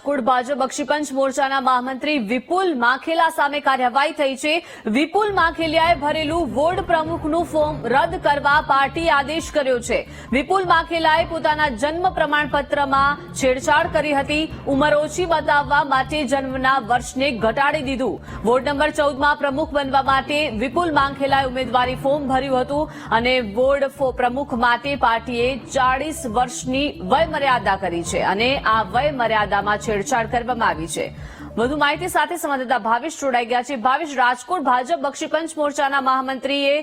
રાજકોટ ભાજપ બક્ષીપંચ મોરચાના મહામંત્રી વિપુલ માખેલા સામે કાર્યવાહી થઈ છે। વિપુલ માખેલિયાએ ભરેલું વોર્ડ પ્રમુખનું ફોર્મ રદ કરવા પાર્ટીએ આદેશ કર્યો છે। વિપુલ માખેલાએ પોતાના જન્મ પ્રમાણપત્રમાં છેડછાડ કરી હતી। ઉંમર ઓછી બતાવવા માટે જન્મના વર્ષને ઘટાડી દીધું। વોર્ડ નંબર 14માં પ્રમુખ બનવા માટે વિપુલ માખેલાએ ઉમેદવારી ફોર્મ ભર્યું હતું અને વોર્ડ પ્રમુખ માટે પાર્ટીએ 40 વર્ષની વયમર્યાદા કરી છે અને આ વયમર્યાદામાં છેડછાડ કરવામાં આવી છે। વધુ માહિતી સાથે સંવાદદાતા ભાવેશ જોડાઈ ગયા છે। ભાવેશ, રાજકોટ ભાજપ બક્ષીપંચ મોરચાના મહામંત્રીએ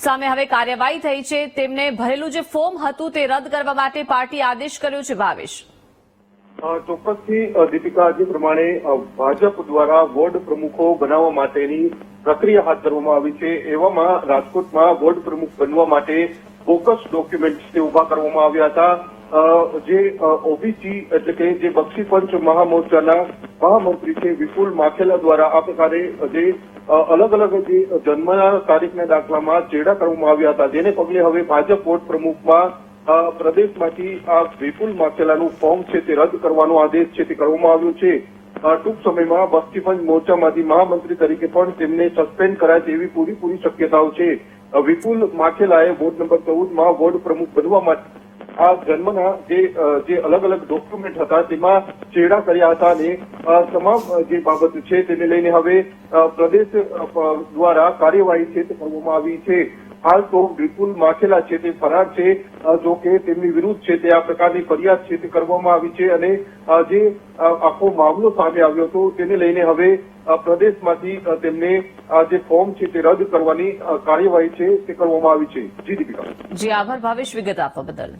સામે હવે કાર્યવાહી થઈ છે। તેમને ભરેલું જે ફોર્મ હતું તે રદ કરવા માટે પાર્ટીએ આદેશ કર્યો છે। ભાવેશ, ચોક્કસથી દીપિકા, જે પ્રમાણે ભાજપ દ્વારા વોર્ડ પ્રમુખો બનાવવા માટેની પ્રક્રિયા હાથ ધરવામાં આવી છે, એવામાં રાજકોટમાં વોર્ડ પ્રમુખ બનવા માટે બોગસ ડોક્યુમેન્ટ ઉભા કરવામાં આવ્યા હતા। જે ઓબીસી એટલે કે જે બક્ષીપંચ મહામોરચાના મહામંત્રી છે વિપુલ માખેલા દ્વારા આ પ્રકારે જે અલગ અલગ જે જન્મના તારીખના દાખલામાં ચેડા કરવામાં આવ્યા હતા, જેને પગલે હવે ભાજપ વોર્ડ પ્રમુખમાં પ્રદેશમાંથી આ વિપુલ માખેલાનું ફોર્મ છે તે રદ કરવાનો આદેશ છે તે કરવામાં આવ્યો છે। ટૂંક સમયમાં બક્ષીપંચ મોરચામાંથી મહામંત્રી તરીકે પણ તેમને સસ્પેન્ડ કરાય તેવી પૂરી શક્યતાઓ છે। વિપુલ માખેલાએ વોર્ડ નંબર 14માં વોર્ડ પ્રમુખ બનવા માટે આ જન્મના જે અલગ અલગ ડોક્યુમેન્ટ હતા તેમાં ચેડા કર્યા હતા અને તમામ જે બાબત છે તેને લઈને હવે પ્રદેશ દ્વારા કાર્યવાહી છે તે કરવામાં આવી છે। હાલ તો વિપુલ માખેલા છે તે ફરાર છે, જો કે તેમની વિરુદ્ધ છે તે આ પ્રકારની ફરિયાદ છે તે કરવામાં આવી છે અને જે આખો મામલો સામે આવ્યો હતો તેને લઈને હવે પ્રદેશમાંથી તેમને જે ફોર્મ છે તે રદ કરવાની કાર્યવાહી છે તે કરવામાં આવી છે। જી દીપિકા। જી આભાર ભાવેશ વિગત આપવા બદલ।